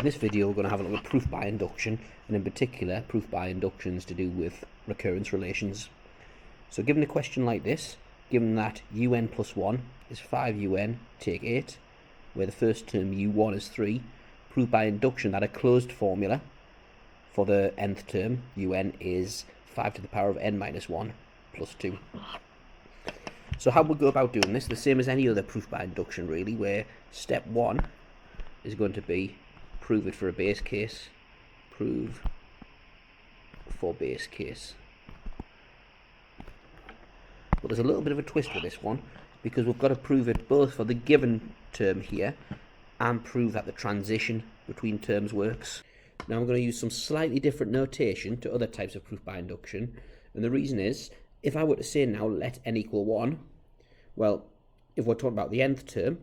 In this video we're going to have a look at proof by induction, and in particular proof by inductions to do with recurrence relations. So given a question like this, given that un plus 1 is 5un take 8, where the first term u1 is 3, prove by induction that a closed formula for the nth term un is 5 to the power of n minus 1 plus 2. So how we'll go about doing this, the same as any other proof by induction really, where step 1 is going to be prove it for a base case, prove for base case. But there's a little bit of a twist with this one, because we've got to prove it both for the given term here and prove that the transition between terms works. Now I'm going to use some slightly different notation to other types of proof by induction, and the reason is, if I were to say now let n equal 1, well, if we're talking about the nth term,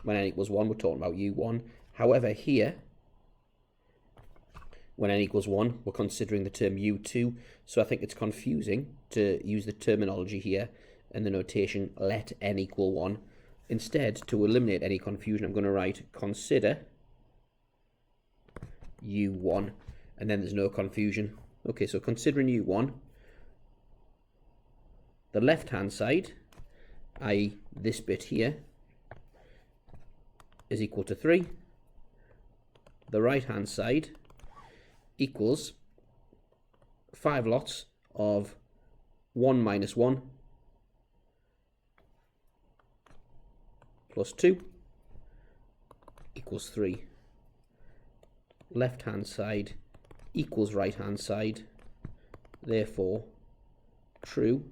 when n equals 1 we're talking about u1. However, here, when n equals 1, we're considering the term u2, so I think it's confusing to use the terminology here and the notation let n equal 1. Instead, to eliminate any confusion, I'm going to write consider u1, and then there's no confusion. Okay, so considering u1, the left-hand side, i.e. this bit here, is equal to 3. The right-hand side equals 5 lots of 1 minus 1 plus 2 equals 3. Left-hand side equals right-hand side, therefore true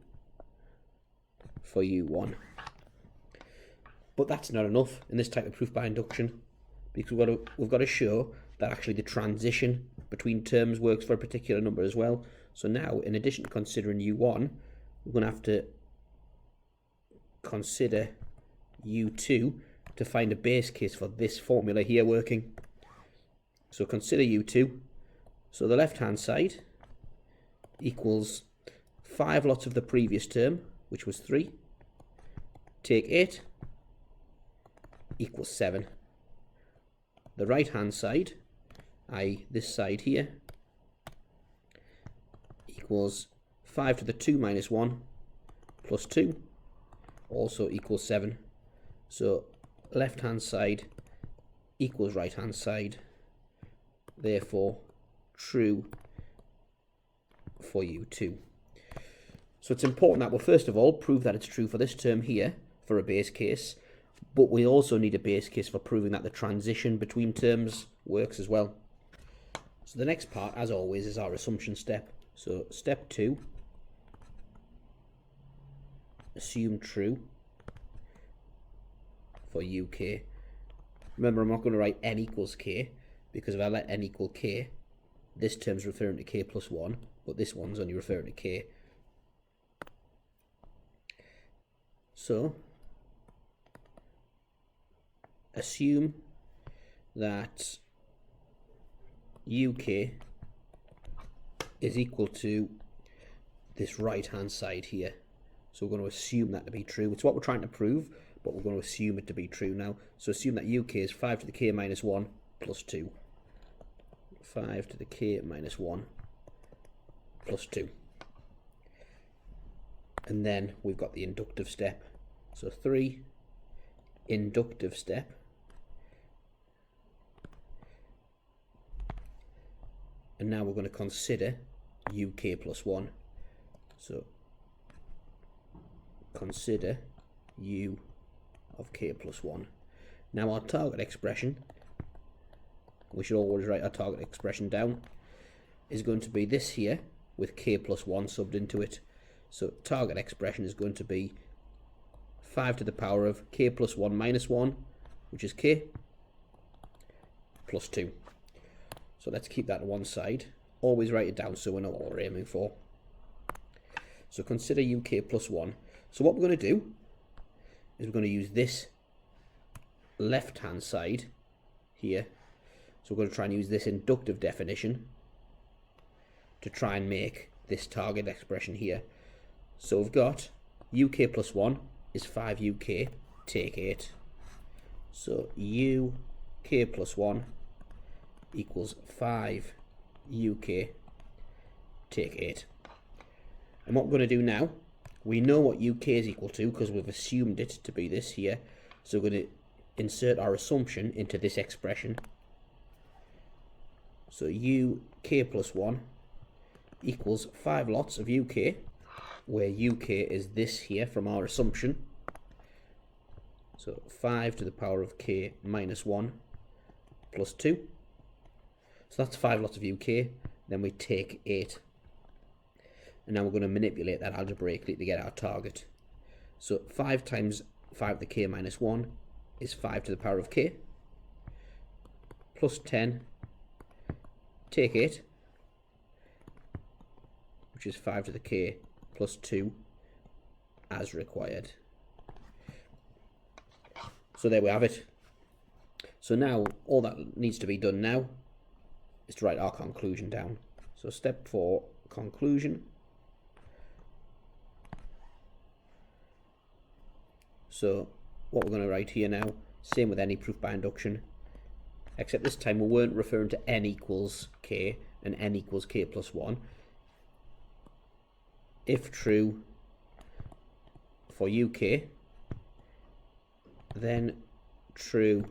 for u1. But that's not enough in this type of proof by induction, because we've got to show that actually the transition between terms works for a particular number as well. So now, in addition to considering u1, we're going to have to consider u2 to find a base case for this formula here working. So consider u2. So the left-hand side equals 5 lots of the previous term, which was 3, take 8, equals 7. The right-hand side, i.e. this side here, equals 5 to the 2 minus 1 plus 2, also equals 7. So left-hand side equals right-hand side, therefore true for u2. So it's important that we'll first of all prove that it's true for this term here for a base case, but we also need a base case for proving that the transition between terms works as well. So the next part, as always, is our assumption step. So step 2, assume true for uk. Remember, I'm not going to write n equals k, because if I let n equal k, this term's referring to k plus 1, but this one's only referring to k. So assume that uk is equal to this right hand side here. So we're going to assume that to be true. It's what we're trying to prove, but we're going to assume it to be true now. So assume that uk is 5 to the k minus 1 plus 2. 5 to the k minus 1 plus 2. And then we've got the inductive step. So 3, inductive step. And now we're going to consider uk plus 1. So consider u of k plus 1. Now our target expression, we should always write our target expression down, is going to be this here with k plus 1 subbed into it. So target expression is going to be 5 to the power of k plus 1 minus 1, which is k, plus 2. So let's keep that to one side. Always write it down so we know what we're aiming for. So consider uk plus 1. So what we're going to do is we're going to use this left-hand side here. So we're going to try and use this inductive definition to try and make this target expression here. So we've got uk plus 1 is 5uk, take 8. So uk plus 1 equals 5 UK take 8. And what we're going to do now, we know what UK is equal to because we've assumed it to be this here. So we're going to insert our assumption into this expression. So UK plus 1 equals 5 lots of UK, where UK is this here from our assumption. So 5 to the power of k minus 1 plus 2. So that's 5 lots of UK. Then we take 8. And now we're going to manipulate that algebraically to get our target. So 5 times 5 to the k minus 1 is 5 to the power of k, plus 10, take 8, which is 5 to the k plus 2 as required. So there we have it. So now all that needs to be done now is to write our conclusion down. So step 4, conclusion. So what we're going to write here now, same with any proof by induction, except this time we weren't referring to n equals k and n equals k plus 1. If true for UK, then true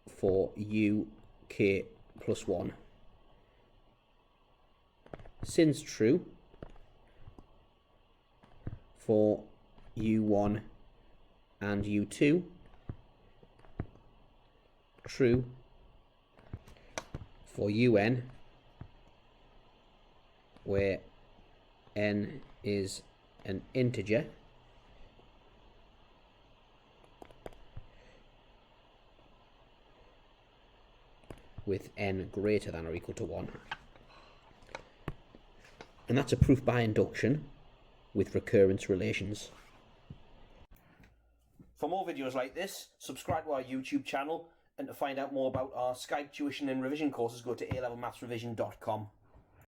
for UK plus 1. Since true for U1 and U2, true for UN, where n is an integer, with n greater than or equal to 1. And that's a proof by induction with recurrence relations. For more videos like this, subscribe to our YouTube channel, and to find out more about our Skype tuition and revision courses, go to A-levelmathsrevision.com.